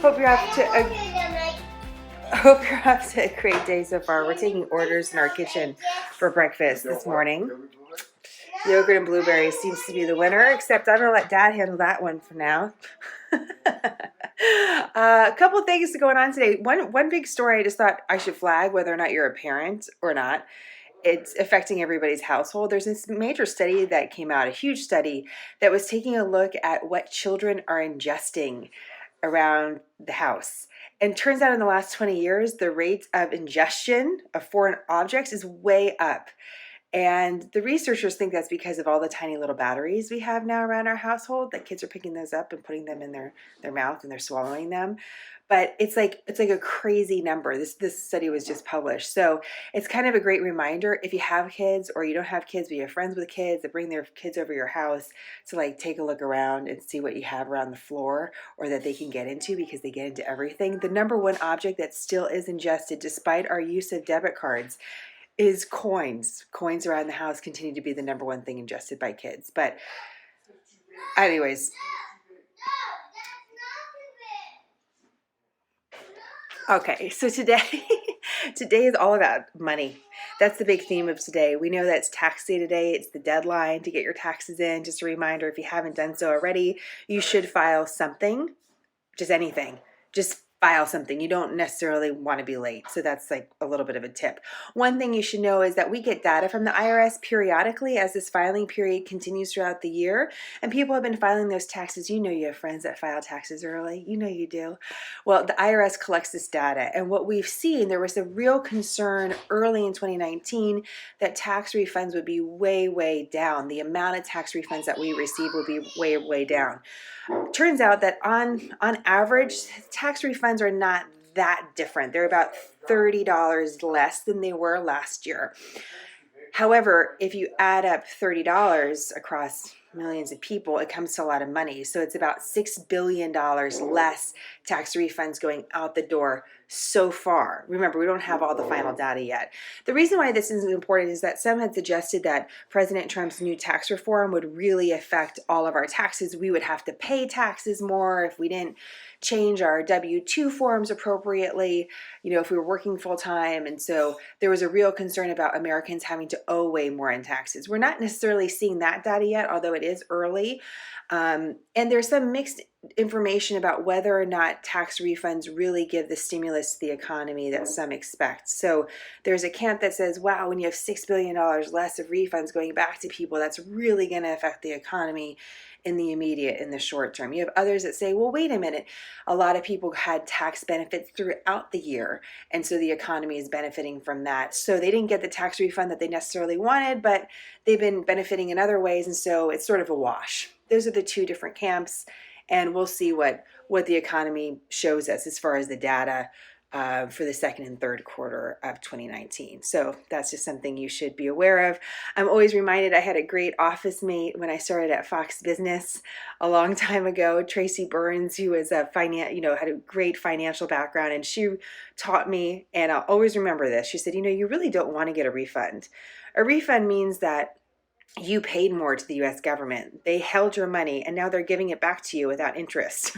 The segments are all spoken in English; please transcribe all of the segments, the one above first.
Hope you're off to a great day so far. We're taking orders in our kitchen for breakfast this morning. Yogurt and blueberries seems to be the winner, except I'm going to let Dad handle that one for now. A couple things going on today. One big story I just thought I should flag, whether or not you're a parent or not. It's affecting everybody's household. There's this major study that came out, a huge study that was taking a look at what children are ingesting around the house. And turns out in the last 20 years, the rate of ingestion of foreign objects is way up. And the researchers think that's because of all the tiny little batteries we have now around our household, that kids are picking those up and putting them in their mouth and they're swallowing them. But it's like a crazy number. This study was just published. So it's kind of a great reminder, if you have kids or you don't have kids, but you have friends with kids that bring their kids over your house, to like take a look around and see what you have around the floor or that they can get into, because they get into everything. The number one object that still is ingested despite our use of debit cards is coins. Coins around the house continue to be the number one thing ingested by kids. But anyways, okay, so today is all about money. That's the big theme of today. We know that it's tax day today. It's the deadline to get your taxes in. Just a reminder, if you haven't done so already, you should file something, just anything. Just file something. You don't necessarily want to be late. So that's like a little bit of a tip. One thing you should know is that we get data from the IRS periodically as this filing period continues throughout the year. And people have been filing those taxes. You know you have friends that file taxes early. You know you do. Well, the IRS collects this data. And what we've seen, there was a real concern early in 2019 that tax refunds would be way, way down. The amount of tax refunds that we receive would be way, way down. Turns out that on average, tax refunds are not that different. They're about $30 less than they were last year. However, if you add up $30 across millions of people, it comes to a lot of money. So it's about $6 billion less tax refunds going out the door so far. Remember, we don't have all the final data yet. The reason why this is important is that some had suggested that President Trump's new tax reform would really affect all of our taxes. We would have to pay taxes more if we didn't change our W-2 forms appropriately, if we were working full time. And so there was a real concern about Americans having to owe way more in taxes. We're not necessarily seeing that data yet, although it is early. And there's some mixed information about whether or not tax refunds really give the stimulus to the economy that some expect. So there's a camp that says, wow, when you have $6 billion less of refunds going back to people, that's really going to affect the economy in the short term. You have others that say, well, wait a minute. A lot of people had tax benefits throughout the year, and so the economy is benefiting from that. So they didn't get the tax refund that they necessarily wanted, but they've been benefiting in other ways, and so it's sort of a wash. Those are the two different camps, and we'll see what the economy shows us as far as the data for the second and third quarter of 2019. So that's just something you should be aware of. I'm always reminded I had a great office mate when I started at Fox Business a long time ago, Tracy Burns, who was had a great financial background, and she taught me, and I'll always remember this. She said, you really don't want to get a refund. A refund means that you paid more to the U.S. government. They held your money, and now they're giving it back to you without interest.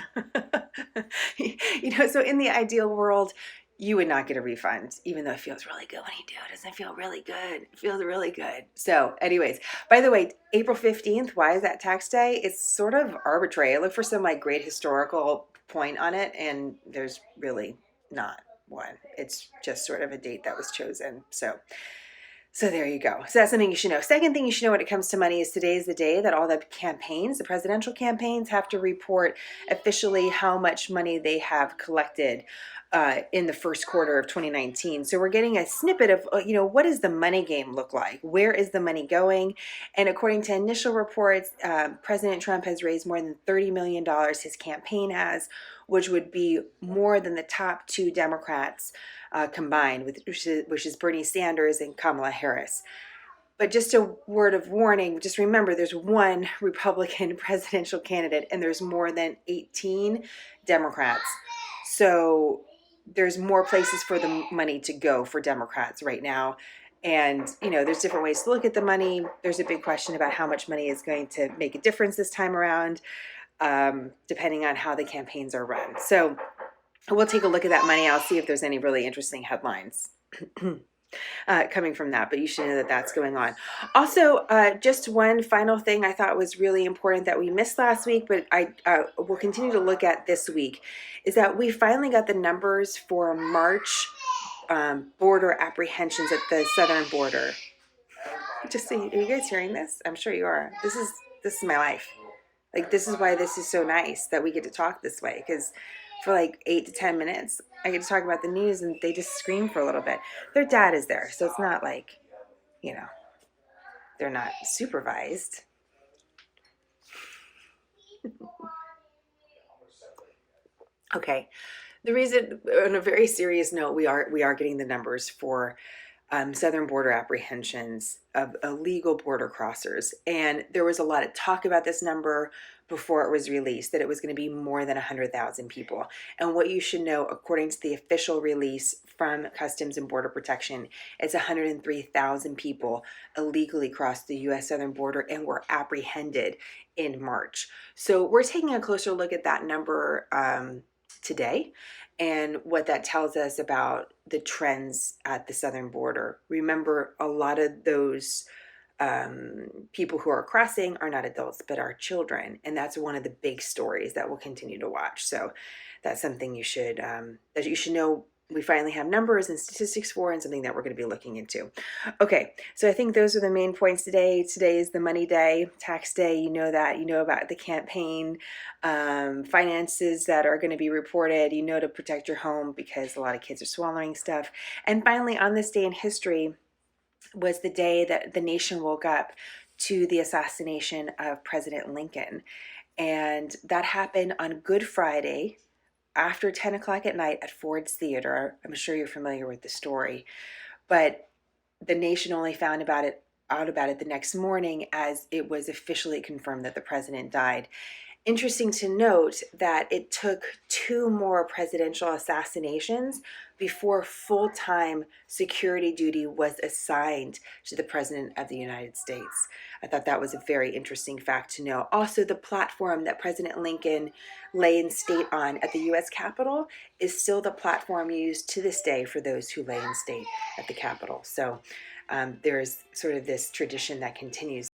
So in the ideal world, you would not get a refund, even though it feels really good when you do. It doesn't feel really good. It feels really good. So anyways, by the way, April 15th, why is that tax day? It's sort of arbitrary. I look for some great historical point on it, and there's really not one. It's just sort of a date that was chosen. So there you go. So that's something you should know. Second thing you should know when it comes to money is today is the day that all the campaigns, the presidential campaigns, have to report officially how much money they have collected in the first quarter of 2019. So we're getting a snippet of, what does the money game look like? Where is the money going? And according to initial reports, President Trump has raised more than $30 million. His campaign has, which would be more than the top two Democrats combined, which is Bernie Sanders and Kamala Harris. But just a word of warning, just remember there's one Republican presidential candidate and there's more than 18 Democrats. So there's more places for the money to go for Democrats right now. And, there's different ways to look at the money. There's a big question about how much money is going to make a difference this time around, depending on how the campaigns are run. So we'll take a look at that money. I'll see if there's any really interesting headlines coming from that, but you should know that that's going on. Also, just one final thing I thought was really important that we missed last week, but I will continue to look at this week, is that we finally got the numbers for March border apprehensions at the southern border. Just so are you guys hearing this? I'm sure you are. This is my life. Like, this is why this is so nice that we get to talk this way, because for like 8 to 10 minutes I get to talk about the news and they just scream for a little bit. Their dad is there, so it's not like, you know, they're not supervised. Okay, the reason, on a very serious note, we are getting the numbers for southern border apprehensions of illegal border crossers. And there was a lot of talk about this number before it was released, that it was going to be more than 100,000 people. And what you should know, according to the official release from Customs and Border Protection, it's 103,000 people illegally crossed the U.S. southern border and were apprehended in March. So we're taking a closer look at that number today, and what that tells us about the trends at the southern border. Remember, a lot of those people who are crossing are not adults, but are children. And that's one of the big stories that we'll continue to watch. So that's something you should know we finally have numbers and statistics for, and something that we're going to be looking into. Okay, so I think those are the main points today. Today is the money day, tax day. You know that. You know about the campaign, finances that are going to be reported. You know to protect your home because a lot of kids are swallowing stuff. And finally, on this day in history was the day that the nation woke up to the assassination of President Lincoln. And that happened on Good Friday, after 10 o'clock at night at Ford's Theater. I'm sure you're familiar with the story, but the nation only found out about it the next morning, as it was officially confirmed that the president died. Interesting to note that it took 2 more presidential assassinations before full-time security duty was assigned to the President of the United States. I thought that was a very interesting fact to know. Also, the platform that President Lincoln lay in state on at the U.S. Capitol is still the platform used to this day for those who lay in state at the Capitol. So there's sort of this tradition that continues